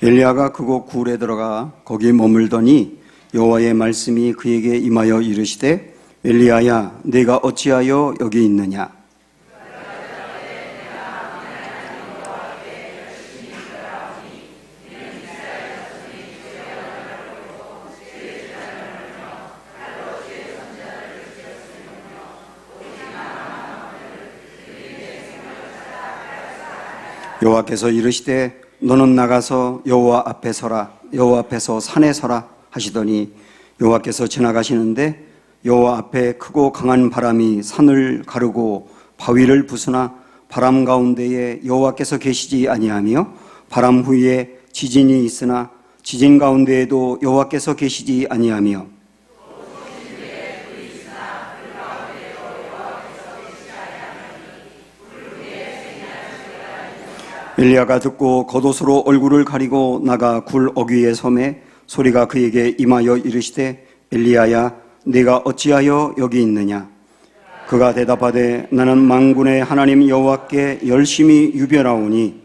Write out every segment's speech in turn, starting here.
엘리야가 그곳 굴에 들어가 거기 머물더니 여호와의 말씀이 그에게 임하여 이르시되 엘리야야 네가 어찌하여 여기 있느냐. 여호와께서 이르시되 너는 나가서 여호와 앞에 서라. 여호와 앞에서 산에 서라 하시더니 여호와께서 지나가시는데 여호와 앞에 크고 강한 바람이 산을 가르고 바위를 부수나 바람 가운데에 여호와께서 계시지 아니하며 바람 후에 지진이 있으나 지진 가운데에도 여호와께서 계시지 아니하며 엘리야가 듣고 겉옷으로 얼굴을 가리고 나가 굴 어귀에 섬에 소리가 그에게 임하여 이르시되 엘리야야 네가 어찌하여 여기 있느냐. 그가 대답하되 나는 만군의 하나님 여호와께 열심히 유별하오니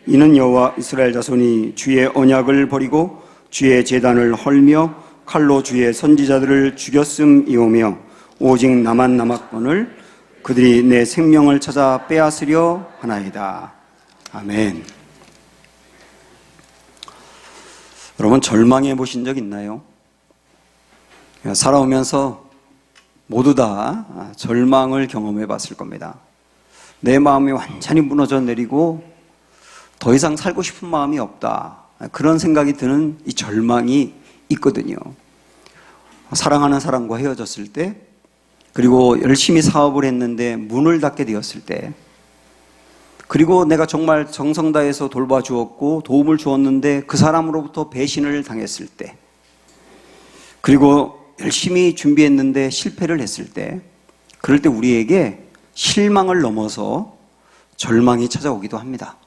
이는 여호와 이스라엘 자손이 주의 언약을 버리고 주의 제단을 헐며 칼로 주의 선지자들을 죽였음이오며 오직 나만 남았거늘 그들이 내 생명을 찾아 빼앗으려 하나이다. 아멘. 여러분 절망해 보신 적 있나요? 살아오면서 모두 다 절망을 경험해 봤을 겁니다. 내 마음이 완전히 무너져 내리고 더 이상 살고 싶은 마음이 없다. 그런 생각이 드는 이 절망이 있거든요. 사랑하는 사람과 헤어졌을 때, 그리고 열심히 사업을 했는데 문을 닫게 되었을 때, 그리고 내가 정말 정성 다해서 돌봐주었고 도움을 주었는데 그 사람으로부터 배신을 당했을 때, 그리고 열심히 준비했는데 실패를 했을 때, 그럴 때 우리에게 실망을 넘어서 절망이 찾아오기도 합니다.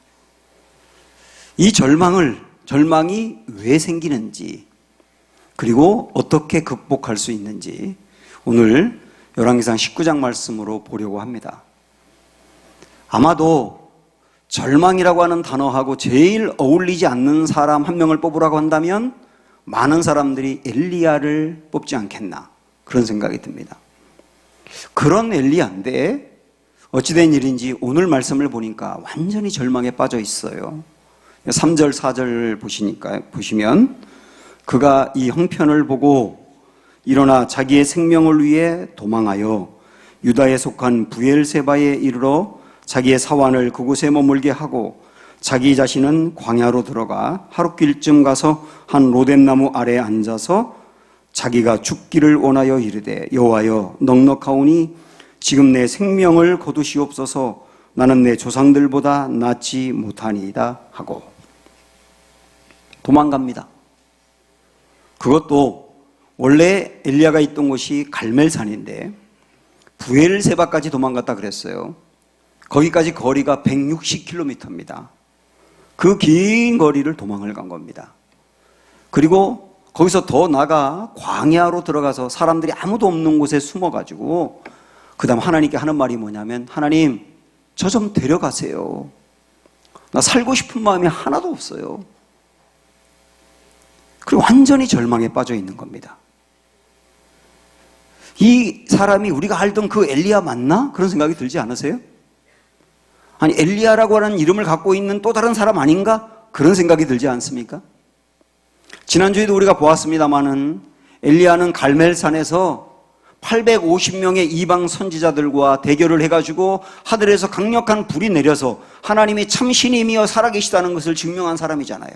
이 절망이 왜 생기는지, 그리고 어떻게 극복할 수 있는지 오늘 열왕기상 19장 말씀으로 보려고 합니다. 아마도 절망이라고 하는 단어하고 제일 어울리지 않는 사람 한 명을 뽑으라고 한다면 많은 사람들이 엘리야를 뽑지 않겠나, 그런 생각이 듭니다. 그런 엘리야인데 어찌된 일인지 오늘 말씀을 보니까 완전히 절망에 빠져 있어요. 3절 4절 보시면 그가 이 형편을 보고 일어나 자기의 생명을 위해 도망하여 유다에 속한 브엘세바에 이르러 자기의 사환을 그곳에 머물게 하고 자기 자신은 광야로 들어가 하룻길쯤 가서 한 로뎀나무 아래에 앉아서 자기가 죽기를 원하여 이르되 여호와여 넉넉하오니 지금 내 생명을 거두시옵소서. 나는 내 조상들보다 낫지 못하니이다 하고 도망갑니다. 그것도 원래 엘리야가 있던 곳이 갈멜산인데 브엘세바까지 도망갔다 그랬어요. 거기까지 거리가 160km입니다. 그 긴 거리를 도망을 간 겁니다. 그리고 거기서 더 나가 광야로 들어가서 사람들이 아무도 없는 곳에 숨어가지고 그 다음 하나님께 하는 말이 뭐냐면 하나님 저 좀 데려가세요. 나 살고 싶은 마음이 하나도 없어요. 그리고 완전히 절망에 빠져 있는 겁니다. 이 사람이 우리가 알던 그 엘리야 맞나? 그런 생각이 들지 않으세요? 아니 엘리야라고 하는 이름을 갖고 있는 또 다른 사람 아닌가? 그런 생각이 들지 않습니까? 지난주에도 우리가 보았습니다마는 엘리야는 갈멜산에서 850명의 이방 선지자들과 대결을 해가지고 하늘에서 강력한 불이 내려서 하나님이 참 신이며 살아계시다는 것을 증명한 사람이잖아요.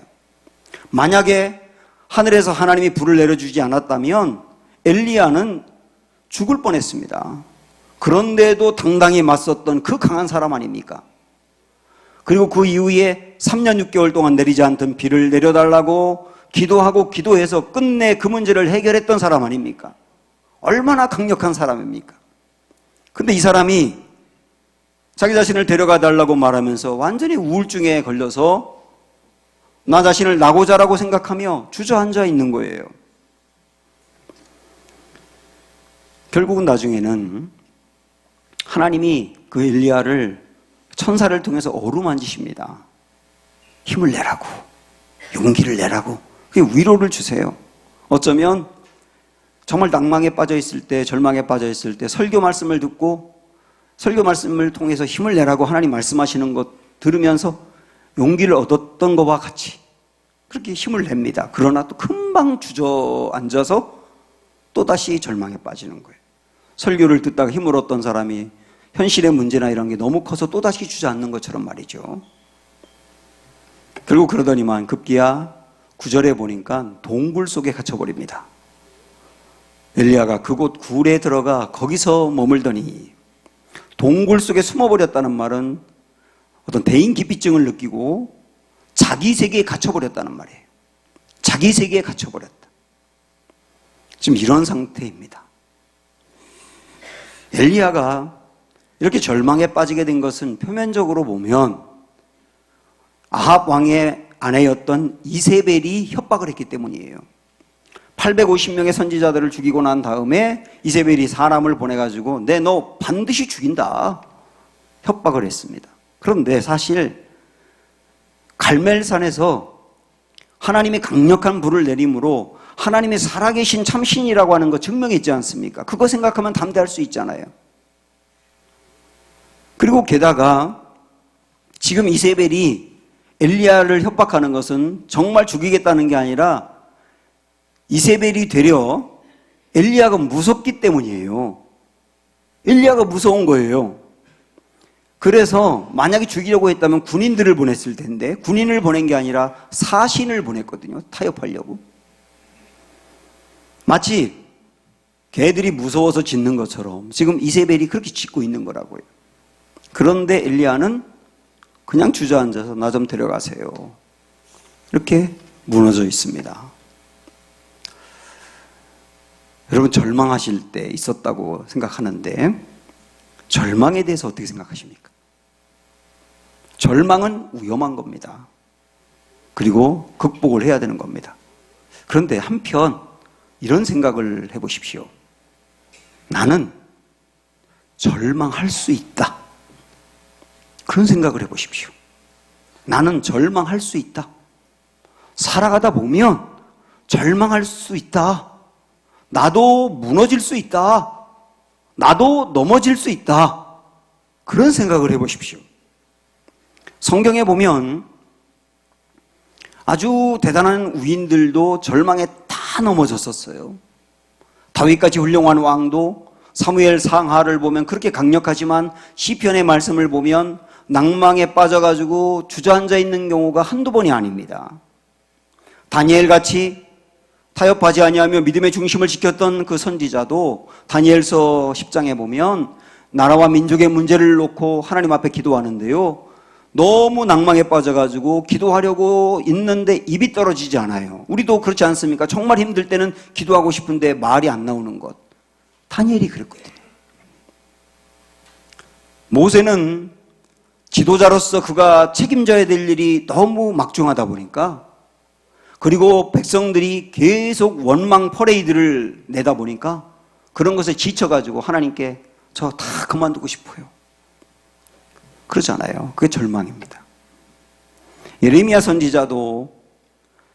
만약에 하늘에서 하나님이 불을 내려주지 않았다면 엘리야는 죽을 뻔했습니다. 그런데도 당당히 맞섰던 그 강한 사람 아닙니까? 그리고 그 이후에 3년 6개월 동안 내리지 않던 비를 내려달라고 기도하고 기도해서 끝내 그 문제를 해결했던 사람 아닙니까? 얼마나 강력한 사람입니까? 근데 이 사람이 자기 자신을 데려가 달라고 말하면서 완전히 우울증에 걸려서 나 자신을 나고자라고 생각하며 주저앉아 있는 거예요. 결국은 나중에는 하나님이 그 엘리야를 천사를 통해서 어루만지십니다. 힘을 내라고. 용기를 내라고. 그게 위로를 주세요. 어쩌면 정말 낭망에 빠져 있을 때, 절망에 빠져 있을 때 설교 말씀을 듣고 설교 말씀을 통해서 힘을 내라고 하나님 말씀하시는 것 들으면서 용기를 얻었던 것과 같이 그렇게 힘을 냅니다. 그러나 또 금방 주저앉아서 또다시 절망에 빠지는 거예요. 설교를 듣다가 힘을 얻던 사람이 현실의 문제나 이런 게 너무 커서 또다시 주저앉는 것처럼 말이죠. 결국 그러더니만 급기야 9절에 보니까 동굴 속에 갇혀버립니다. 엘리야가 그곳 굴에 들어가 거기서 머물더니 동굴 속에 숨어버렸다는 말은 어떤 대인기피증을 느끼고 자기 세계에 갇혀버렸다는 말이에요. 자기 세계에 갇혀버렸다. 지금 이런 상태입니다. 엘리야가 이렇게 절망에 빠지게 된 것은 표면적으로 보면 아합 왕의 아내였던 이세벨이 협박을 했기 때문이에요. 850명의 선지자들을 죽이고 난 다음에 이세벨이 사람을 보내가지고 너 반드시 죽인다 협박을 했습니다. 그런데 사실 갈멜산에서 하나님의 강력한 불을 내림으로 하나님의 살아계신 참신이라고 하는 거 증명했지 않습니까? 그거 생각하면 담대할 수 있잖아요. 그리고 게다가 지금 이세벨이 엘리야를 협박하는 것은 정말 죽이겠다는 게 아니라 이세벨이 되려 엘리야가 무섭기 때문이에요. 엘리야가 무서운 거예요. 그래서 만약에 죽이려고 했다면 군인들을 보냈을 텐데 군인을 보낸 게 아니라 사신을 보냈거든요. 타협하려고. 마치 개들이 무서워서 짖는 것처럼 지금 이세벨이 그렇게 짖고 있는 거라고요. 그런데 엘리야는 그냥 주저앉아서 나 좀 데려가세요. 이렇게 무너져 있습니다. 여러분 절망하실 때 있었다고 생각하는데 절망에 대해서 어떻게 생각하십니까? 절망은 위험한 겁니다. 그리고 극복을 해야 되는 겁니다. 그런데 한편 이런 생각을 해보십시오. 나는 절망할 수 있다. 그런 생각을 해보십시오. 나는 절망할 수 있다. 살아가다 보면 절망할 수 있다. 나도 무너질 수 있다. 나도 넘어질 수 있다. 그런 생각을 해보십시오. 성경에 보면 아주 대단한 위인들도 절망에 다 넘어졌었어요. 다윗같이 훌륭한 왕도 사무엘 상하를 보면 그렇게 강력하지만 시편의 말씀을 보면 낭망에 빠져가지고 주저앉아 있는 경우가 한두 번이 아닙니다. 다니엘같이 타협하지 아니하며 믿음의 중심을 지켰던 그 선지자도 다니엘서 10장에 보면 나라와 민족의 문제를 놓고 하나님 앞에 기도하는데요. 너무 낭망에 빠져가지고 기도하려고 있는데 입이 떨어지지 않아요. 우리도 그렇지 않습니까? 정말 힘들 때는 기도하고 싶은데 말이 안 나오는 것. 다니엘이 그랬거든요. 모세는 지도자로서 그가 책임져야 될 일이 너무 막중하다 보니까 그리고 백성들이 계속 원망 퍼레이드를 내다 보니까 그런 것에 지쳐가지고 하나님께 저 다 그만두고 싶어요. 그러잖아요. 그게 절망입니다. 예레미야 선지자도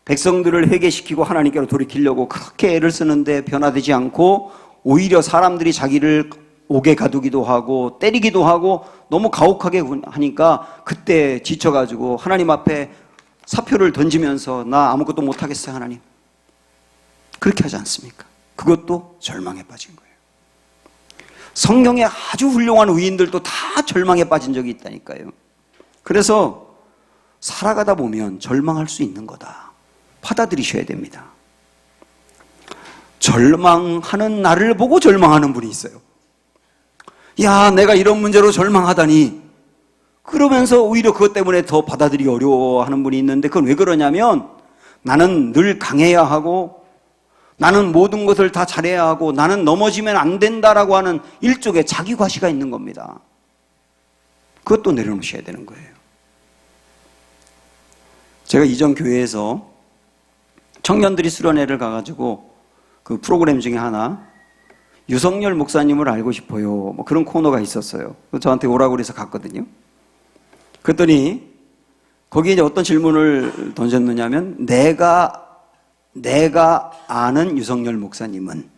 백성들을 회개시키고 하나님께로 돌이키려고 그렇게 애를 쓰는데 변화되지 않고 오히려 사람들이 자기를 옥에 가두기도 하고 때리기도 하고 너무 가혹하게 하니까 그때 지쳐가지고 하나님 앞에 사표를 던지면서 나 아무것도 못하겠어요 하나님. 그렇게 하지 않습니까? 그것도 절망에 빠진 거예요. 성경에 아주 훌륭한 위인들도 다 절망에 빠진 적이 있다니까요. 그래서 살아가다 보면 절망할 수 있는 거다. 받아들이셔야 됩니다. 절망하는 나를 보고 절망하는 분이 있어요. 야, 내가 이런 문제로 절망하다니. 그러면서 오히려 그것 때문에 더 받아들이기 어려워하는 분이 있는데 그건 왜 그러냐면 나는 늘 강해야 하고 나는 모든 것을 다 잘해야 하고 나는 넘어지면 안 된다라고 하는 일종의 자기 과시가 있는 겁니다. 그것도 내려놓으셔야 되는 거예요. 제가 이전 교회에서 청년들이 수련회를 가가지고 그 프로그램 중에 하나 유석열 목사님을 알고 싶어요. 뭐 그런 코너가 있었어요. 저한테 오라고 그래서 갔거든요. 그랬더니 거기에 이제 어떤 질문을 던졌느냐면, 내가 아는 유석열 목사님은,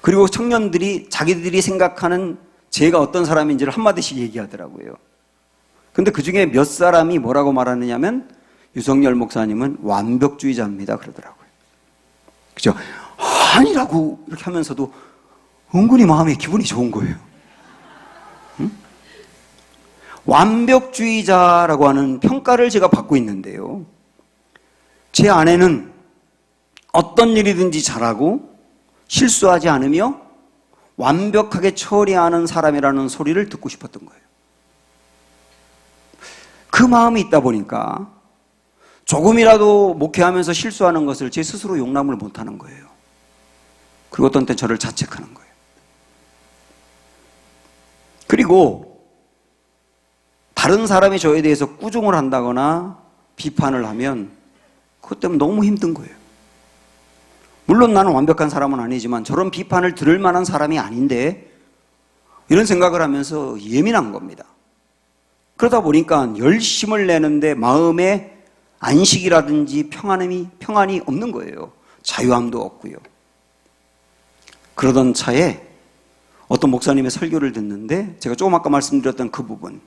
그리고 청년들이 자기들이 생각하는 제가 어떤 사람인지를 한마디씩 얘기하더라고요. 근데 그 중에 몇 사람이 뭐라고 말하느냐면, 유석열 목사님은 완벽주의자입니다 그러더라고요. 그죠? 아니라고 이렇게 하면서도 은근히 마음에 기분이 좋은 거예요. 응? 완벽주의자라고 하는 평가를 제가 받고 있는데요, 제 아내는 어떤 일이든지 잘하고 실수하지 않으며 완벽하게 처리하는 사람이라는 소리를 듣고 싶었던 거예요. 그 마음이 있다 보니까 조금이라도 목회하면서 실수하는 것을 제 스스로 용납을 못하는 거예요. 그리고 어떤 때 저를 자책하는 거예요. 그리고 다른 사람이 저에 대해서 꾸중을 한다거나 비판을 하면 그것 때문에 너무 힘든 거예요. 물론 나는 완벽한 사람은 아니지만 저런 비판을 들을 만한 사람이 아닌데, 이런 생각을 하면서 예민한 겁니다. 그러다 보니까 열심을 내는데 마음에 안식이라든지 평안이 없는 거예요. 자유함도 없고요. 그러던 차에 어떤 목사님의 설교를 듣는데, 제가 조금 아까 말씀드렸던 그 부분,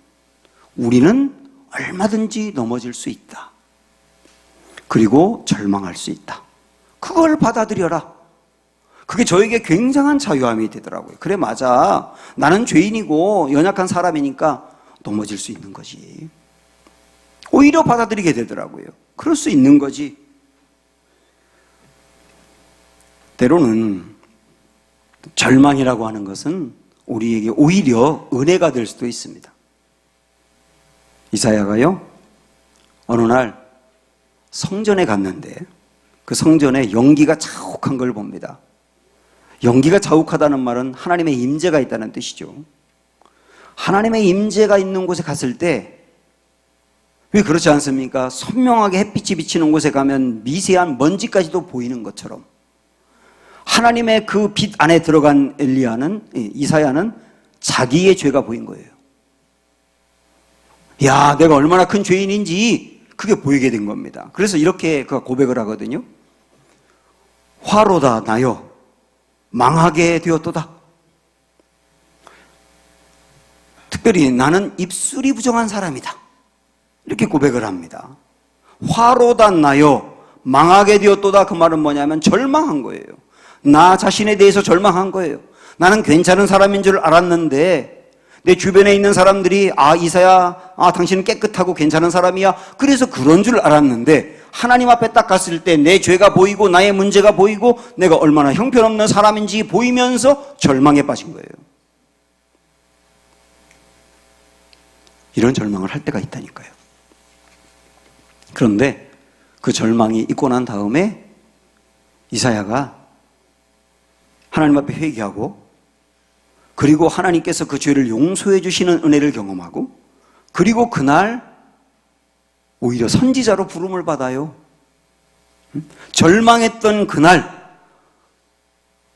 우리는 얼마든지 넘어질 수 있다. 그리고 절망할 수 있다. 그걸 받아들여라. 그게 저에게 굉장한 자유함이 되더라고요. 그래, 맞아. 나는 죄인이고 연약한 사람이니까 넘어질 수 있는 거지. 오히려 받아들이게 되더라고요. 그럴 수 있는 거지. 때로는 절망이라고 하는 것은 우리에게 오히려 은혜가 될 수도 있습니다. 이사야가요, 어느 날 성전에 갔는데 그 성전에 연기가 자욱한 걸 봅니다. 연기가 자욱하다는 말은 하나님의 임재가 있다는 뜻이죠. 하나님의 임재가 있는 곳에 갔을 때, 왜 그렇지 않습니까? 선명하게 햇빛이 비치는 곳에 가면 미세한 먼지까지도 보이는 것처럼, 하나님의 그 빛 안에 들어간 이사야는 자기의 죄가 보인 거예요. 야, 내가 얼마나 큰 죄인인지 그게 보이게 된 겁니다. 그래서 이렇게 그가 고백을 하거든요. 화로다 나여 망하게 되었도다. 특별히 나는 입술이 부정한 사람이다. 이렇게 고백을 합니다. 화로다 나여 망하게 되었도다. 그 말은 뭐냐면 절망한 거예요. 나 자신에 대해서 절망한 거예요. 나는 괜찮은 사람인 줄 알았는데 내 주변에 있는 사람들이 이사야, 당신은 깨끗하고 괜찮은 사람이야. 그래서 그런 줄 알았는데 하나님 앞에 딱 갔을 때 내 죄가 보이고 나의 문제가 보이고 내가 얼마나 형편없는 사람인지 보이면서 절망에 빠진 거예요. 이런 절망을 할 때가 있다니까요. 그런데 그 절망이 있고 난 다음에 이사야가 하나님 앞에 회개하고, 그리고 하나님께서 그 죄를 용서해 주시는 은혜를 경험하고, 그리고 그날 오히려 선지자로 부름을 받아요. 절망했던 그날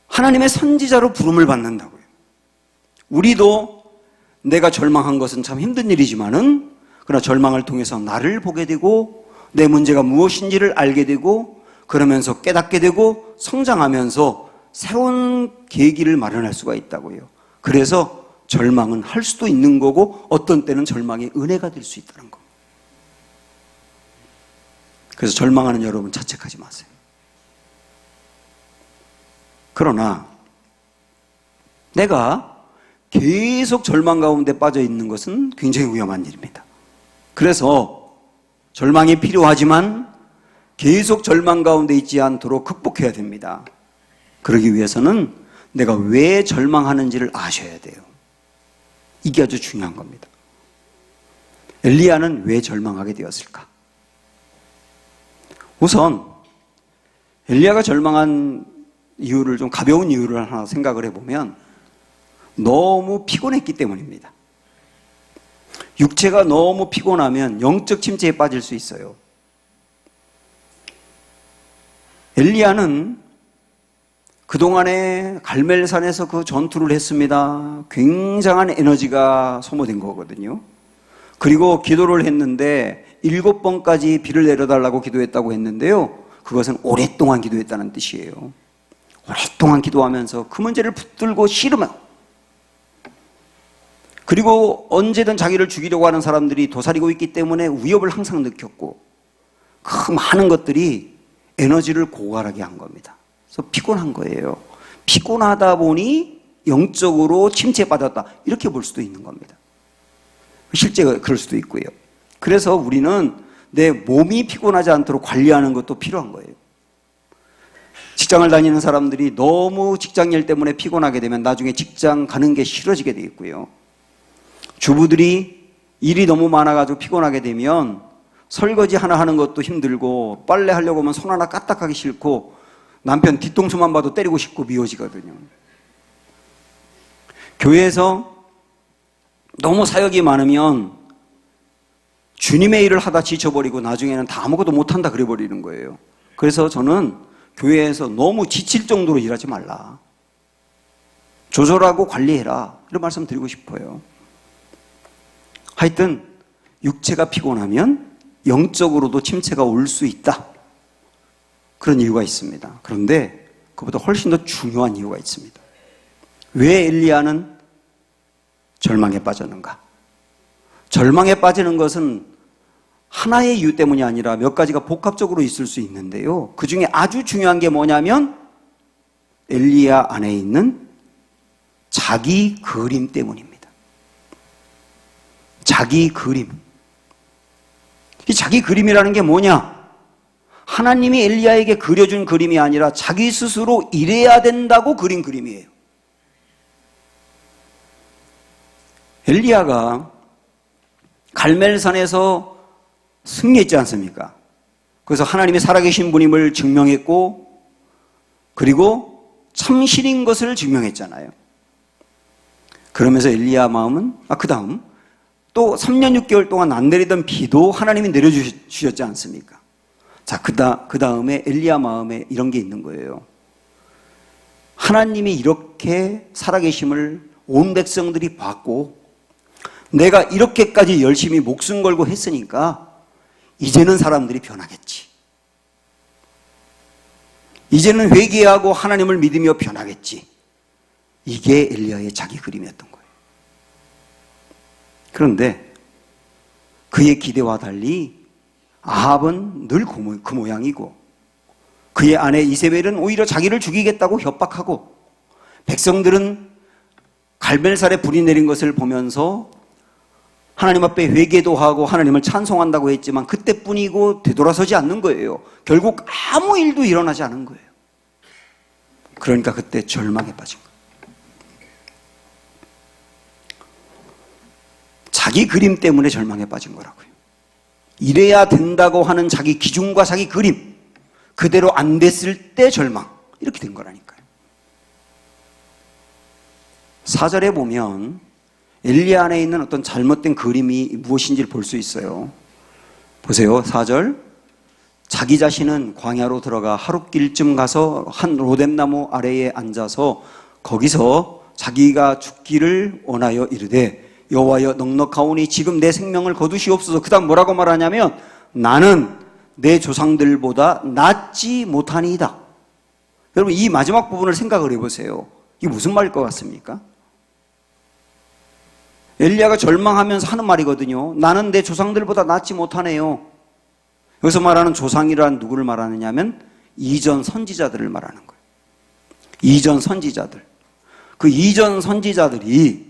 하나님의 선지자로 부름을 받는다고요. 우리도 내가 절망한 것은 참 힘든 일이지만은, 그러나 절망을 통해서 나를 보게 되고 내 문제가 무엇인지를 알게 되고, 그러면서 깨닫게 되고 성장하면서 새로운 계기를 마련할 수가 있다고요. 그래서 절망은 할 수도 있는 거고 어떤 때는 절망이 은혜가 될 수 있다는 겁니다. 그래서 절망하는 여러분 자책하지 마세요. 그러나 내가 계속 절망 가운데 빠져 있는 것은 굉장히 위험한 일입니다. 그래서 절망이 필요하지만 계속 절망 가운데 있지 않도록 극복해야 됩니다. 그러기 위해서는 내가 왜 절망하는지를 아셔야 돼요. 이게 아주 중요한 겁니다. 엘리야는 왜 절망하게 되었을까? 우선 엘리야가 절망한 이유를, 좀 가벼운 이유를 하나 생각을 해보면 너무 피곤했기 때문입니다. 육체가 너무 피곤하면 영적 침체에 빠질 수 있어요. 엘리야는 그동안에 갈멜산에서 그 전투를 했습니다. 굉장한 에너지가 소모된 거거든요. 그리고 기도를 했는데 7번까지 비를 내려달라고 기도했다고 했는데요. 그것은 오랫동안 기도했다는 뜻이에요. 오랫동안 기도하면서 그 문제를 붙들고 씨름하고, 그리고 언제든 자기를 죽이려고 하는 사람들이 도사리고 있기 때문에 위협을 항상 느꼈고, 그 많은 것들이 에너지를 고갈하게 한 겁니다. 그래서 피곤한 거예요. 피곤하다 보니 영적으로 침체에 빠졌다, 이렇게 볼 수도 있는 겁니다. 실제 그럴 수도 있고요. 그래서 우리는 내 몸이 피곤하지 않도록 관리하는 것도 필요한 거예요. 직장을 다니는 사람들이 너무 직장 일 때문에 피곤하게 되면 나중에 직장 가는 게 싫어지게 돼 있고요. 주부들이 일이 너무 많아가지고 피곤하게 되면 설거지 하나 하는 것도 힘들고, 빨래 하려고 하면 손 하나 까딱하기 싫고, 남편 뒤통수만 봐도 때리고 싶고 미워지거든요. 교회에서 너무 사역이 많으면 주님의 일을 하다 지쳐버리고 나중에는 다 아무것도 못한다 그래버리는 거예요. 그래서 저는 교회에서 너무 지칠 정도로 일하지 말라, 조절하고 관리해라, 이런 말씀 드리고 싶어요. 하여튼 육체가 피곤하면 영적으로도 침체가 올 수 있다, 그런 이유가 있습니다. 그런데 그보다 훨씬 더 중요한 이유가 있습니다. 왜 엘리야는 절망에 빠졌는가? 절망에 빠지는 것은 하나의 이유 때문이 아니라 몇 가지가 복합적으로 있을 수 있는데요. 그 중에 아주 중요한 게 뭐냐면 엘리야 안에 있는 자기 그림 때문입니다. 자기 그림. 이 자기 그림이라는 게 뭐냐? 하나님이 엘리야에게 그려준 그림이 아니라 자기 스스로 이래야 된다고 그린 그림이에요. 엘리야가 갈멜산에서 승리했지 않습니까? 그래서 하나님이 살아계신 분임을 증명했고, 그리고 참신인 것을 증명했잖아요. 그러면서 엘리야 마음은 그 다음 또 3년 6개월 동안 안 내리던 비도 하나님이 내려주셨지 않습니까? 자, 그 다음에 엘리야 마음에 이런 게 있는 거예요. 하나님이 이렇게 살아계심을 온 백성들이 봤고, 내가 이렇게까지 열심히 목숨 걸고 했으니까 이제는 사람들이 변하겠지. 이제는 회개하고 하나님을 믿으며 변하겠지. 이게 엘리야의 자기 그림이었던 거예요. 그런데 그의 기대와 달리 아합은 늘 그 모양이고, 그의 아내 이세벨은 오히려 자기를 죽이겠다고 협박하고, 백성들은 갈멜살에 불이 내린 것을 보면서 하나님 앞에 회개도 하고 하나님을 찬송한다고 했지만 그때뿐이고 되돌아서지 않는 거예요. 결국 아무 일도 일어나지 않은 거예요. 그러니까 그때 절망에 빠진 거예요. 자기 그림 때문에 절망에 빠진 거라고요. 이래야 된다고 하는 자기 기준과 자기 그림, 그대로 안 됐을 때 절망, 이렇게 된 거라니까요. 4절에 보면 엘리야 안에 있는 어떤 잘못된 그림이 무엇인지를 볼 수 있어요. 보세요. 4절. 자기 자신은 광야로 들어가 하룻길쯤 가서 한 로뎀나무 아래에 앉아서 거기서 자기가 죽기를 원하여 이르되, 여호와여 넉넉하오니 지금 내 생명을 거두시옵소서. 그 다음 뭐라고 말하냐면, 나는 내 조상들보다 낫지 못하니이다. 여러분, 이 마지막 부분을 생각을 해보세요. 이게 무슨 말일 것 같습니까? 엘리야가 절망하면서 하는 말이거든요. 나는 내 조상들보다 낫지 못하네요. 여기서 말하는 조상이란 누구를 말하느냐면 이전 선지자들을 말하는 거예요. 이전 선지자들. 그 이전 선지자들이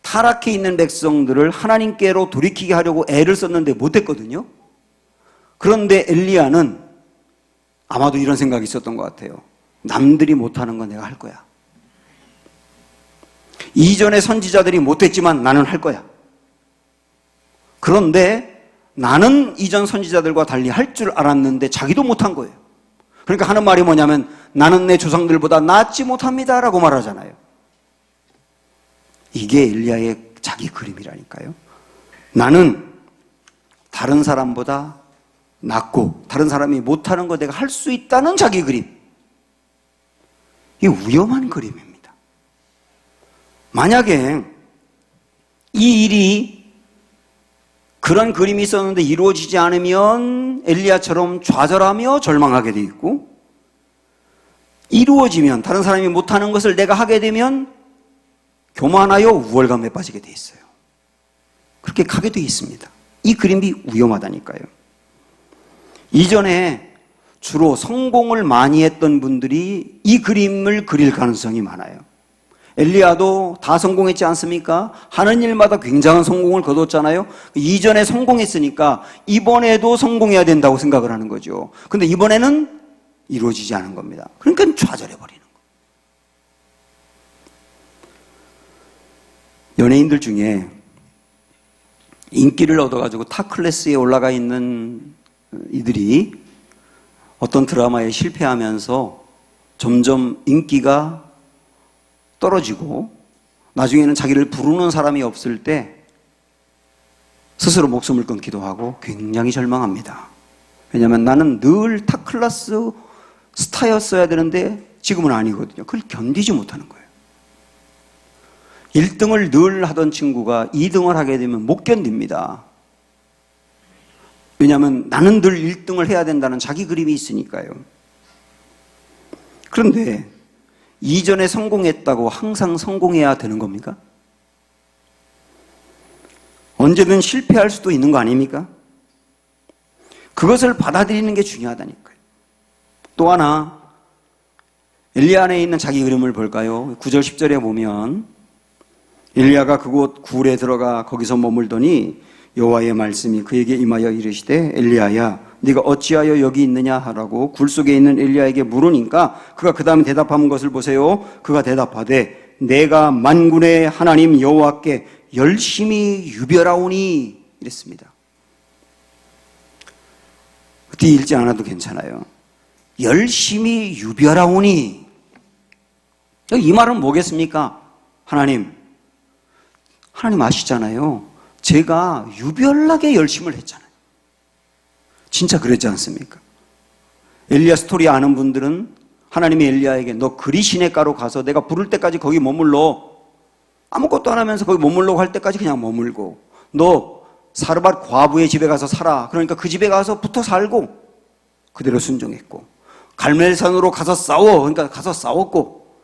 타락해 있는 백성들을 하나님께로 돌이키게 하려고 애를 썼는데 못했거든요. 그런데 엘리야는 아마도 이런 생각이 있었던 것 같아요. 남들이 못하는 건 내가 할 거야. 이전의 선지자들이 못했지만 나는 할 거야. 그런데 나는 이전 선지자들과 달리 할 줄 알았는데 자기도 못한 거예요. 그러니까 하는 말이 뭐냐면, 나는 내 조상들보다 낫지 못합니다 라고 말하잖아요. 이게 엘리야의 자기 그림이라니까요. 나는 다른 사람보다 낫고 다른 사람이 못하는 거 내가 할 수 있다는 자기 그림. 이게 위험한 그림입니다. 만약에 이 일이 그런 그림이 있었는데 이루어지지 않으면 엘리야처럼 좌절하며 절망하게 돼 있고, 이루어지면 다른 사람이 못하는 것을 내가 하게 되면 교만하여 우월감에 빠지게 돼 있어요. 그렇게 가게 돼 있습니다. 이 그림이 위험하다니까요. 이전에 주로 성공을 많이 했던 분들이 이 그림을 그릴 가능성이 많아요. 엘리야도 다 성공했지 않습니까? 하는 일마다 굉장한 성공을 거뒀잖아요. 이전에 성공했으니까 이번에도 성공해야 된다고 생각을 하는 거죠. 근데 이번에는 이루어지지 않은 겁니다. 그러니까 좌절해버리는 거예요. 연예인들 중에 인기를 얻어가지고 탑 클래스에 올라가 있는 이들이 어떤 드라마에 실패하면서 점점 인기가 떨어지고 나중에는 자기를 부르는 사람이 없을 때 스스로 목숨을 끊기도 하고 굉장히 절망합니다. 왜냐하면 나는 늘 탑 클래스 스타였어야 되는데 지금은 아니거든요. 그걸 견디지 못하는 거예요. 1등을 늘 하던 친구가 2등을 하게 되면 못 견딥니다. 왜냐하면 나는 늘 1등을 해야 된다는 자기 그림이 있으니까요. 그런데 이전에 성공했다고 항상 성공해야 되는 겁니까? 언제든 실패할 수도 있는 거 아닙니까? 그것을 받아들이는 게 중요하다니까요. 또 하나, 엘리야 안에 있는 자기 그림을 볼까요? 9절 10절에 보면 엘리야가 그곳 굴에 들어가 거기서 머물더니 여호와의 말씀이 그에게 임하여 이르시되 엘리야야 네가 어찌하여 여기 있느냐 하라고 굴 속에 있는 엘리야에게 물으니까 그가 그 다음에 대답한 것을 보세요. 그가 대답하되 내가 만군의 하나님 여호와께 열심히 유별하오니 이랬습니다. 뒤 읽지 않아도 괜찮아요. 열심히 유별하오니, 이 말은 뭐겠습니까? 하나님 아시잖아요. 제가 유별나게 열심을 했잖아요. 진짜 그랬지 않습니까? 엘리야 스토리 아는 분들은 하나님이 엘리야에게 너 그리 시냇가로 가서 내가 부를 때까지 거기 머물러, 아무것도 안 하면서 거기 머물러 갈 때까지 그냥 머물고, 너 사르밧 과부의 집에 가서 살아, 그러니까 그 집에 가서 붙어 살고 그대로 순종했고, 갈멜산으로 가서 싸워, 그러니까 가서 싸웠고,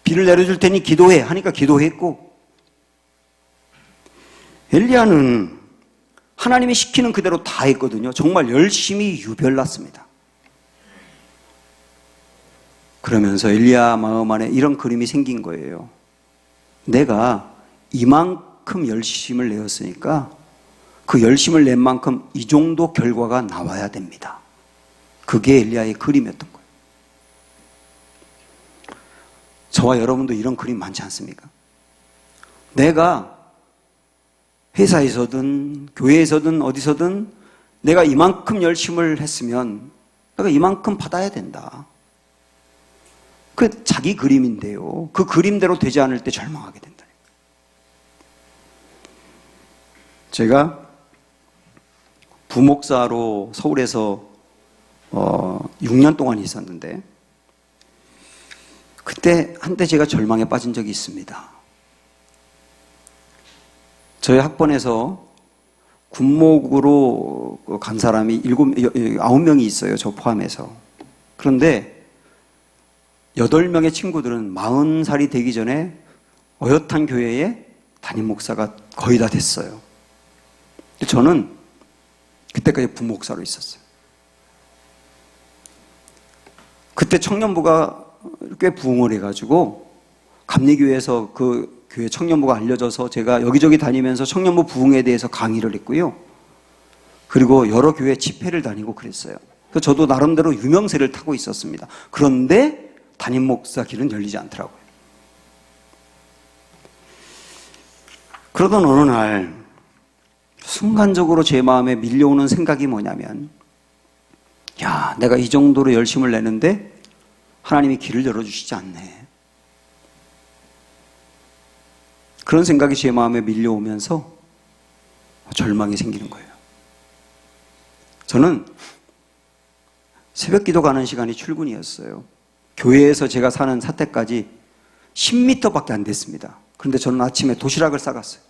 비를 내려줄 테니 기도해 하니까 기도했고. 엘리야는 하나님이 시키는 그대로 다 했거든요. 정말 열심히 유별났습니다. 그러면서 엘리야 마음 안에 이런 그림이 생긴 거예요. 내가 이만큼 열심을 내었으니까 그 열심을 낸 만큼 이 정도 결과가 나와야 됩니다. 그게 엘리야의 그림이었던 거예요. 저와 여러분도 이런 그림 많지 않습니까? 내가 회사에서든 교회에서든 어디서든 내가 이만큼 열심을 했으면 내가 이만큼 받아야 된다. 그 자기 그림인데요. 그 그림대로 되지 않을 때 절망하게 된다. 제가 부목사로 서울에서 6년 동안 있었는데 그때 한때 제가 절망에 빠진 적이 있습니다. 저희 학번에서 군목으로 간 사람이 9명이 있어요. 저 포함해서. 그런데 8명의 친구들은 40살이 되기 전에 어엿한 교회에 담임 목사가 거의 다 됐어요. 저는 그때까지 부목사로 있었어요. 그때 청년부가 꽤 부흥을 해가지고 감리교회에서 그 교회 청년부가 알려져서 제가 여기저기 다니면서 청년부 부흥에 대해서 강의를 했고요. 그리고 여러 교회 집회를 다니고 그랬어요. 그래서 저도 나름대로 유명세를 타고 있었습니다. 그런데 담임 목사 길은 열리지 않더라고요. 그러던 어느 날 순간적으로 제 마음에 밀려오는 생각이 뭐냐면, 야, 내가 이 정도로 열심을 내는데 하나님이 길을 열어주시지 않네. 그런 생각이 제 마음에 밀려오면서 절망이 생기는 거예요. 저는 새벽 기도 가는 시간이 출근이었어요. 교회에서 제가 사는 사택까지 10m밖에 안 됐습니다. 그런데 저는 아침에 도시락을 싸갔어요.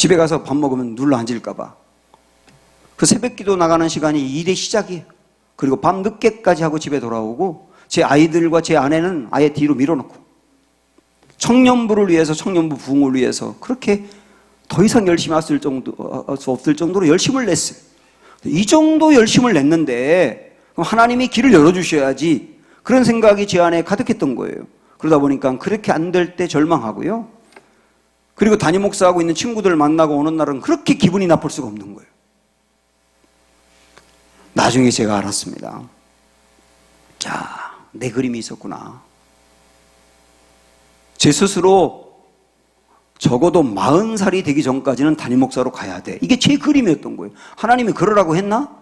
집에 가서 밥 먹으면 눌러 앉을까봐. 그 새벽 기도 나가는 시간이 일의 시작이에요. 그리고 밤 늦게까지 하고 집에 돌아오고 제 아이들과 제 아내는 아예 뒤로 밀어놓고 청년부를 위해서, 청년부 부흥을 위해서 그렇게 더 이상 열심히 할 수 없을 정도로 열심을 냈어요. 이 정도 열심을 냈는데 그럼 하나님이 길을 열어주셔야지, 그런 생각이 제 안에 가득했던 거예요. 그러다 보니까 그렇게 안 될 때 절망하고요. 그리고 담임 목사하고 있는 친구들 만나고 오는 날은 그렇게 기분이 나쁠 수가 없는 거예요. 나중에 제가 알았습니다. 자, 내 그림이 있었구나. 제 스스로 적어도 40살이 되기 전까지는 담임 목사로 가야 돼. 이게 제 그림이었던 거예요. 하나님이 그러라고 했나?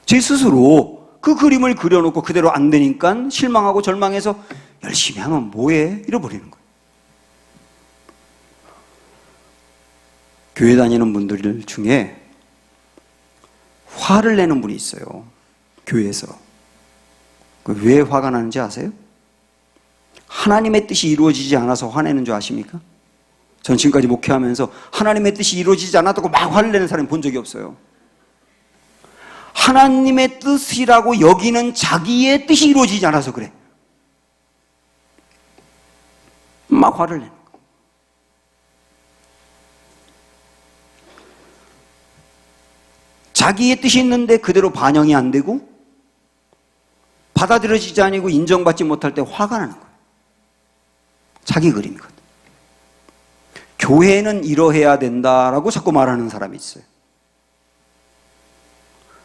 제 스스로 그 그림을 그려놓고 그대로 안 되니까 실망하고 절망해서 열심히 하면 뭐해? 잃어버리는 거예요. 교회 다니는 분들 중에 화를 내는 분이 있어요. 교회에서. 왜 화가 나는지 아세요? 하나님의 뜻이 이루어지지 않아서 화내는 줄 아십니까? 전 지금까지 목회하면서 하나님의 뜻이 이루어지지 않았다고 막 화를 내는 사람이 본 적이 없어요. 하나님의 뜻이라고 여기는 자기의 뜻이 이루어지지 않아서 그래. 막 화를 내는 거예요. 자기의 뜻이 있는데 그대로 반영이 안 되고 받아들여지지 않고 인정받지 못할 때 화가 나는 거예요. 자기 그림이거든. 교회는 이러해야 된다라고 자꾸 말하는 사람이 있어요.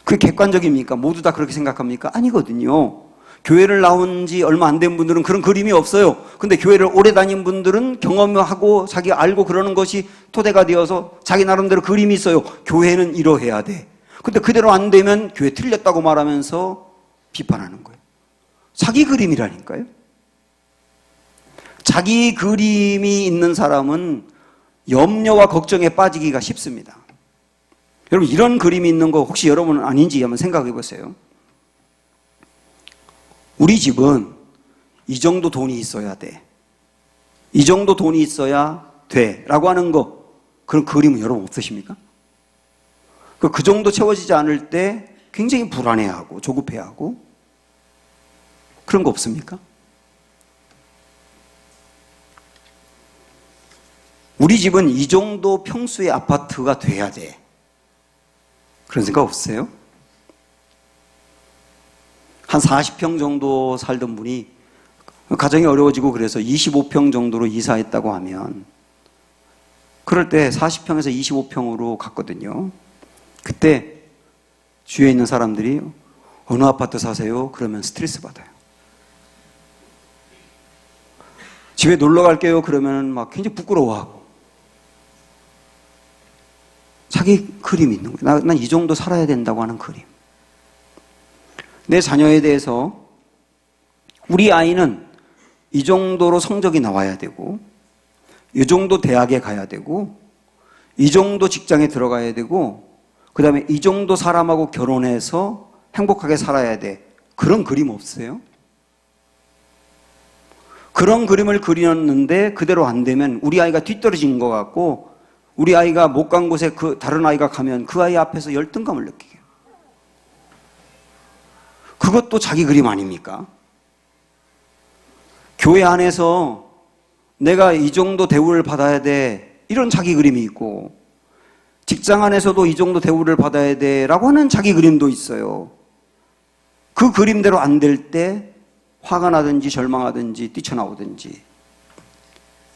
그게 객관적입니까? 모두 다 그렇게 생각합니까? 아니거든요. 교회를 나온 지 얼마 안 된 분들은 그런 그림이 없어요. 근데 교회를 오래 다닌 분들은 경험하고 자기 알고 그러는 것이 토대가 되어서 자기 나름대로 그림이 있어요. 교회는 이러해야 돼. 근데 그대로 안 되면 교회 틀렸다고 말하면서 비판하는 거예요. 자기 그림이라니까요. 자기 그림이 있는 사람은 염려와 걱정에 빠지기가 쉽습니다. 여러분, 이런 그림이 있는 거 혹시 여러분은 아닌지 한번 생각해 보세요. 우리 집은 이 정도 돈이 있어야 돼. 이 정도 돈이 있어야 돼. 라고 하는 거, 그런 그림은 여러분 없으십니까? 그 정도 채워지지 않을 때 굉장히 불안해하고 조급해하고 그런 거 없습니까? 우리 집은 이 정도 평수의 아파트가 돼야 돼. 그런 생각 없어요? 한 40평 정도 살던 분이 가정이 어려워지고 그래서 25평 정도로 이사했다고 하면 그럴 때 40평에서 25평으로 갔거든요. 그때 주위에 있는 사람들이 어느 아파트 사세요? 그러면 스트레스 받아요. 집에 놀러 갈게요? 그러면 막 굉장히 부끄러워하고. 자기 그림이 있는 거예요. 난 이 정도 살아야 된다고 하는 그림. 내 자녀에 대해서 우리 아이는 이 정도로 성적이 나와야 되고, 이 정도 대학에 가야 되고, 이 정도 직장에 들어가야 되고, 그 다음에 이 정도 사람하고 결혼해서 행복하게 살아야 돼. 그런 그림 없어요? 그런 그림을 그렸는데 그대로 안 되면 우리 아이가 뒤떨어진 것 같고, 우리 아이가 못 간 곳에 그 다른 아이가 가면 그 아이 앞에서 열등감을 느끼게. 그것도 자기 그림 아닙니까? 교회 안에서 내가 이 정도 대우를 받아야 돼. 이런 자기 그림이 있고, 직장 안에서도 이 정도 대우를 받아야 돼. 라고 하는 자기 그림도 있어요. 그 그림대로 안 될 때 화가 나든지 절망하든지 뛰쳐나오든지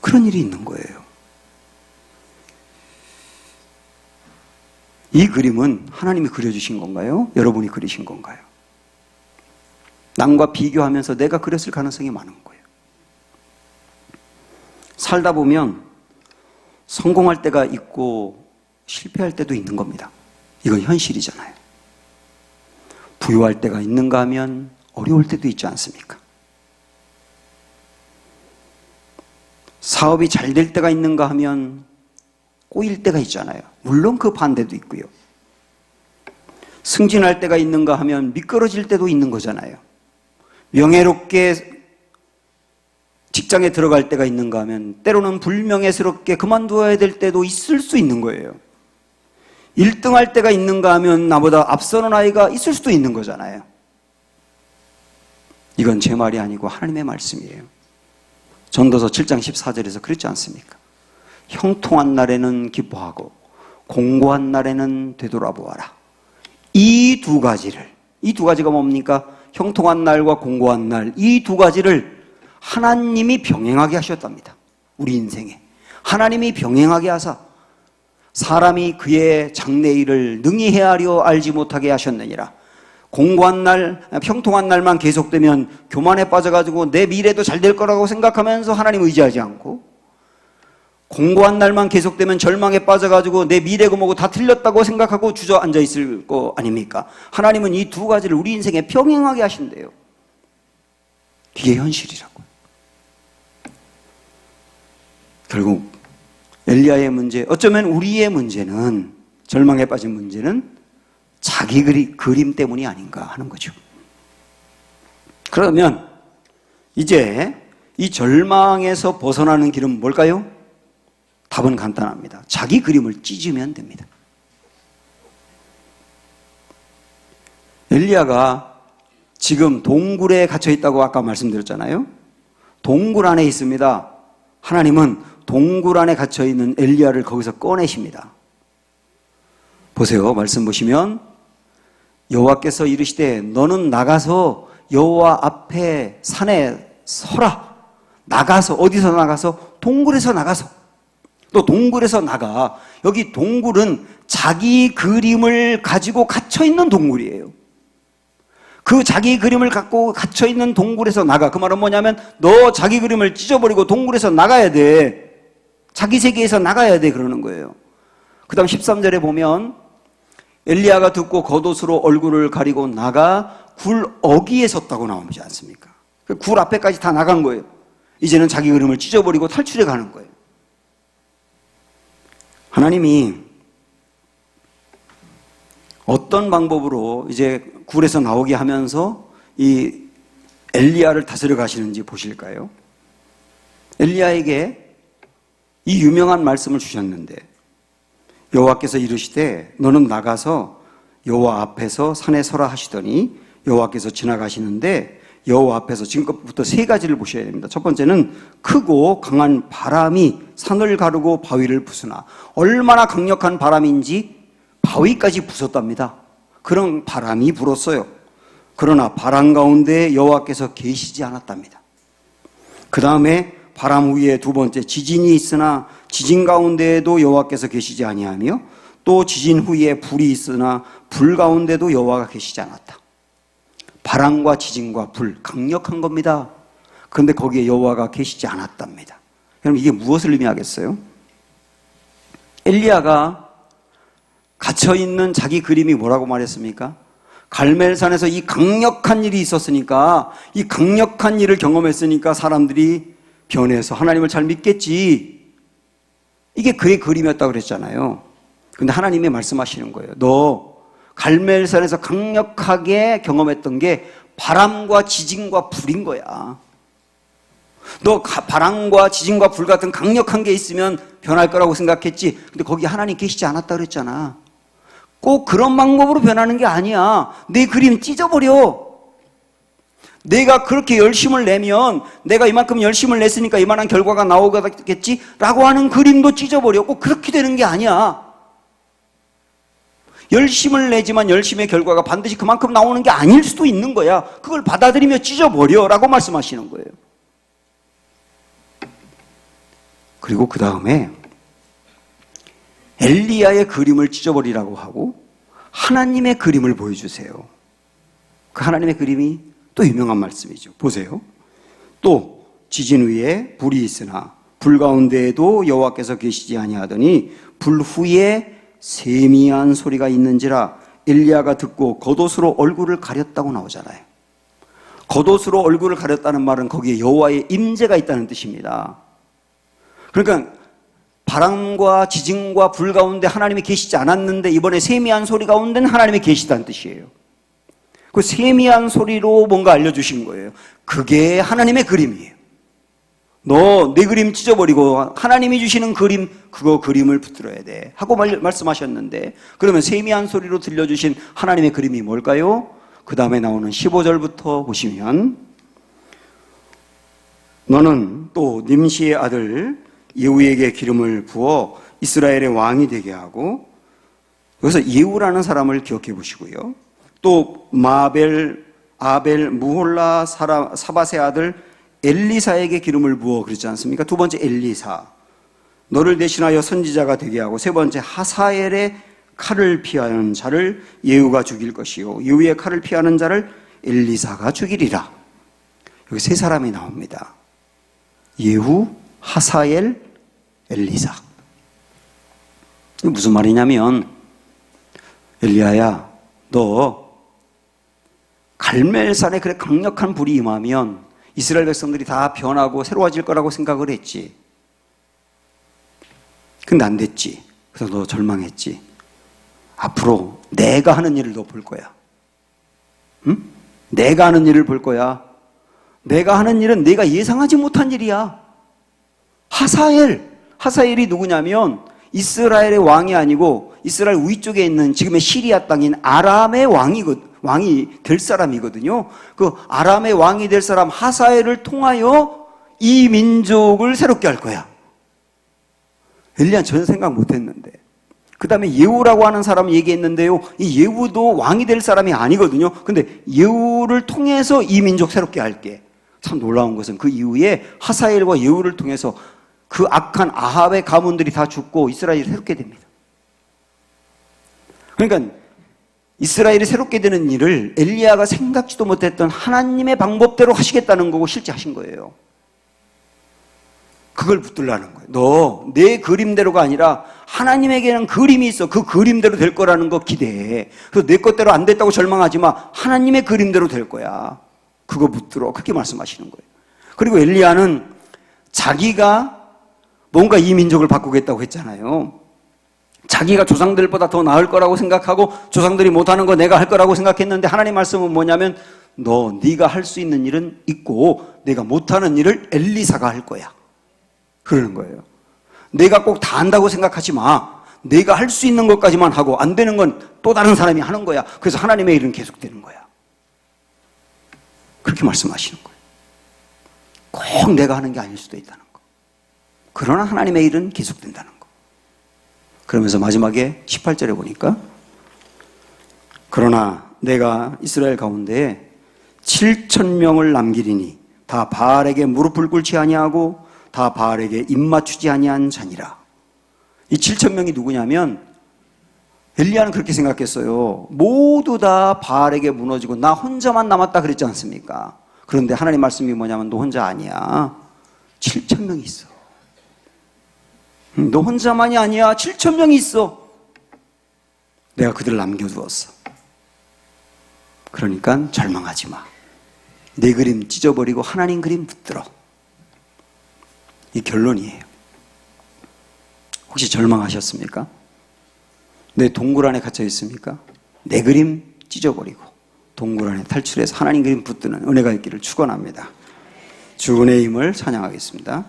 그런 일이 있는 거예요. 이 그림은 하나님이 그려주신 건가요? 여러분이 그리신 건가요? 남과 비교하면서 내가 그렸을 가능성이 많은 거예요. 살다 보면 성공할 때가 있고 실패할 때도 있는 겁니다. 이건 현실이잖아요. 부유할 때가 있는가 하면 어려울 때도 있지 않습니까? 사업이 잘 될 때가 있는가 하면 꼬일 때가 있잖아요. 물론 그 반대도 있고요. 승진할 때가 있는가 하면 미끄러질 때도 있는 거잖아요. 명예롭게 직장에 들어갈 때가 있는가 하면 때로는 불명예스럽게 그만두어야 될 때도 있을 수 있는 거예요. 1등 할 때가 있는가 하면 나보다 앞서는 아이가 있을 수도 있는 거잖아요. 이건 제 말이 아니고 하나님의 말씀이에요. 전도서 7장 14절에서 그랬지 않습니까? 형통한 날에는 기뻐하고 공고한 날에는 되돌아보아라. 이 두 가지가 뭡니까? 형통한 날과 공고한 날, 이 두 가지를 하나님이 병행하게 하셨답니다. 우리 인생에 하나님이 병행하게 하사 사람이 그의 장래일을 능히 헤아려 알지 못하게 하셨느니라. 공고한 날, 형통한 날만 계속되면 교만에 빠져가지고 내 미래도 잘 될 거라고 생각하면서 하나님 의지하지 않고, 공고한 날만 계속되면 절망에 빠져가지고 내 미래고 뭐고 다 틀렸다고 생각하고 주저앉아 있을 거 아닙니까? 하나님은 이 두 가지를 우리 인생에 병행하게 하신대요. 그게 현실이라고요. 결국 엘리야의 문제, 어쩌면 우리의 문제는, 절망에 빠진 문제는 자기 그림 때문이 아닌가 하는 거죠. 그러면 이제 이 절망에서 벗어나는 길은 뭘까요? 답은 간단합니다. 자기 그림을 찢으면 됩니다. 엘리야가 지금 동굴에 갇혀 있다고 아까 말씀드렸잖아요. 동굴 안에 있습니다. 하나님은 동굴 안에 갇혀 있는 엘리야를 거기서 꺼내십니다. 보세요. 말씀 보시면 여호와께서 이르시되 너는 나가서 여호와 앞에 산에 서라. 나가서, 어디서 나가서? 동굴에서 나가서. 또 동굴에서 나가. 여기 동굴은 자기 그림을 가지고 갇혀 있는 동굴이에요. 그 자기 그림을 갖고 갇혀 있는 동굴에서 나가. 그 말은 뭐냐면 너 자기 그림을 찢어버리고 동굴에서 나가야 돼. 자기 세계에서 나가야 돼. 그러는 거예요. 그 다음 13절에 보면 엘리야가 듣고 겉옷으로 얼굴을 가리고 나가 굴 어귀에 섰다고 나오지 않습니까? 굴 앞에까지 다 나간 거예요. 이제는 자기 그림을 찢어버리고 탈출해 가는 거예요. 하나님이 어떤 방법으로 이제 굴에서 나오게 하면서 이 엘리야를 다스려 가시는지 보실까요? 엘리야에게 이 유명한 말씀을 주셨는데, 여호와께서 이르시되 너는 나가서 여호와 앞에서 산에 서라 하시더니 여호와께서 지나가시는데, 여호와 앞에서 지금부터 세 가지를 보셔야 됩니다. 첫 번째는 크고 강한 바람이 산을 가르고 바위를 부수나, 얼마나 강력한 바람인지 바위까지 부쉈답니다. 그런 바람이 불었어요. 그러나 바람 가운데 여호와께서 계시지 않았답니다. 그 다음에 바람 후에 두 번째 지진이 있으나 지진 가운데에도 여호와께서 계시지 아니하며, 또 지진 후에 불이 있으나 불 가운데도 여호와가 계시지 않았다. 바람과 지진과 불, 강력한 겁니다. 그런데 거기에 여호와가 계시지 않았답니다. 여러분, 이게 무엇을 의미하겠어요? 엘리야가 갇혀있는 자기 그림이 뭐라고 말했습니까? 갈멜산에서 이 강력한 일이 있었으니까, 이 강력한 일을 경험했으니까 사람들이 변해서 하나님을 잘 믿겠지. 이게 그의 그림이었다고 그랬잖아요. 근데 하나님이 말씀하시는 거예요. 너 갈멜산에서 강력하게 경험했던 게 바람과 지진과 불인 거야. 너 바람과 지진과 불 같은 강력한 게 있으면 변할 거라고 생각했지. 근데 거기 하나님 계시지 않았다 그랬잖아. 꼭 그런 방법으로 변하는 게 아니야. 내 그림 찢어버려. 내가 그렇게 열심을 내면 내가 이만큼 열심을 냈으니까 이만한 결과가 나오겠지 라고 하는 그림도 찢어버려. 꼭 그렇게 되는 게 아니야. 열심을 내지만 열심의 결과가 반드시 그만큼 나오는 게 아닐 수도 있는 거야. 그걸 받아들이며 찢어버려 라고 말씀하시는 거예요. 그리고 그 다음에 엘리야의 그림을 찢어버리라고 하고 하나님의 그림을 보여주세요. 그 하나님의 그림이 또 유명한 말씀이죠. 보세요. 또 지진 위에 불이 있으나 불 가운데에도 여호와께서 계시지 아니하더니 불 후에 세미한 소리가 있는지라 엘리야가 듣고 겉옷으로 얼굴을 가렸다고 나오잖아요. 겉옷으로 얼굴을 가렸다는 말은 거기에 여호와의 임재가 있다는 뜻입니다. 그러니까 바람과 지진과 불 가운데 하나님이 계시지 않았는데 이번에 세미한 소리 가운데는 하나님이 계시다는 뜻이에요. 그 세미한 소리로 뭔가 알려주신 거예요. 그게 하나님의 그림이에요. 너 내 그림 찢어버리고 하나님이 주시는 그림, 그거 그림을 붙들어야 돼 하고 말씀하셨는데, 그러면 세미한 소리로 들려주신 하나님의 그림이 뭘까요? 그 다음에 나오는 15절부터 보시면, 너는 또 님시의 아들 예후에게 기름을 부어 이스라엘의 왕이 되게 하고, 여기서 예후라는 사람을 기억해 보시고요. 또 아벨 무홀라 사밧의 아들 엘리사에게 기름을 부어 그랬지 않습니까? 두 번째 엘리사, 너를 대신하여 선지자가 되게 하고, 세 번째 하사엘의 칼을 피하는 자를 예후가 죽일 것이요 예후의 칼을 피하는 자를 엘리사가 죽이리라. 여기 세 사람이 나옵니다. 예후, 하사엘, 엘리사. 이게 무슨 말이냐면, 엘리야야, 너 갈멜산에 그래 강력한 불이 임하면 이스라엘 백성들이 다 변하고 새로워질 거라고 생각을 했지. 근데 안 됐지. 그래서 너 절망했지. 앞으로 내가 하는 일을 너 볼 거야. 응? 내가 하는 일을 볼 거야. 내가 하는 일은 내가 예상하지 못한 일이야. 하사엘이 누구냐면 이스라엘의 왕이 아니고 이스라엘 위쪽에 있는 지금의 시리아 땅인 아람의 왕이 될 사람이거든요. 그 아람의 왕이 될 사람 하사엘을 통하여 이 민족을 새롭게 할 거야. 엘리야는 전혀 생각 못했는데. 그 다음에 예후라고 하는 사람을 얘기했는데요, 이 예후도 왕이 될 사람이 아니거든요. 근데 예후를 통해서 이 민족 새롭게 할게. 참 놀라운 것은 그 이후에 하사엘과 예후를 통해서 그 악한 아합의 가문들이 다 죽고 이스라엘이 새롭게 됩니다. 그러니까 이스라엘이 새롭게 되는 일을 엘리야가 생각지도 못했던 하나님의 방법대로 하시겠다는 거고 실제 하신 거예요. 그걸 붙들라는 거예요. 너 내 그림대로가 아니라 하나님에게는 그림이 있어. 그 그림대로 될 거라는 거 기대해. 그래서 내 것대로 안 됐다고 절망하지 마. 하나님의 그림대로 될 거야. 그거 붙들어. 그렇게 말씀하시는 거예요. 그리고 엘리야는 자기가 뭔가 이 민족을 바꾸겠다고 했잖아요. 자기가 조상들보다 더 나을 거라고 생각하고 조상들이 못하는 거 내가 할 거라고 생각했는데, 하나님 말씀은 뭐냐면 네가 할 수 있는 일은 있고 내가 못하는 일을 엘리사가 할 거야. 그러는 거예요. 내가 꼭 다 안다고 생각하지 마. 내가 할 수 있는 것까지만 하고 안 되는 건 또 다른 사람이 하는 거야. 그래서 하나님의 일은 계속되는 거야. 그렇게 말씀하시는 거예요. 꼭 내가 하는 게 아닐 수도 있다는 거. 그러나 하나님의 일은 계속된다는 거. 그러면서 마지막에 18절에 보니까, 그러나 내가 이스라엘 가운데에 7,000명을 남기리니 다 바알에게 무릎을 꿇지 아니하고 다 바알에게 입맞추지 아니한 자니라. 이 7,000명이 누구냐면, 엘리야는 그렇게 생각했어요. 모두 다 바알에게 무너지고 나 혼자만 남았다 그랬지 않습니까? 그런데 하나님 말씀이 뭐냐면 너 혼자 아니야. 7,000명이 있어. 너 혼자만이 아니야. 7,000명이 있어. 내가 그들을 남겨두었어. 그러니까 절망하지 마. 내 그림 찢어버리고 하나님 그림 붙들어. 이 결론이에요. 혹시 절망하셨습니까? 내 동굴 안에 갇혀 있습니까? 내 그림 찢어버리고 동굴 안에 탈출해서 하나님 그림 붙드는 은혜가 있기를 축원합니다. 주 은혜의 힘을 찬양하겠습니다.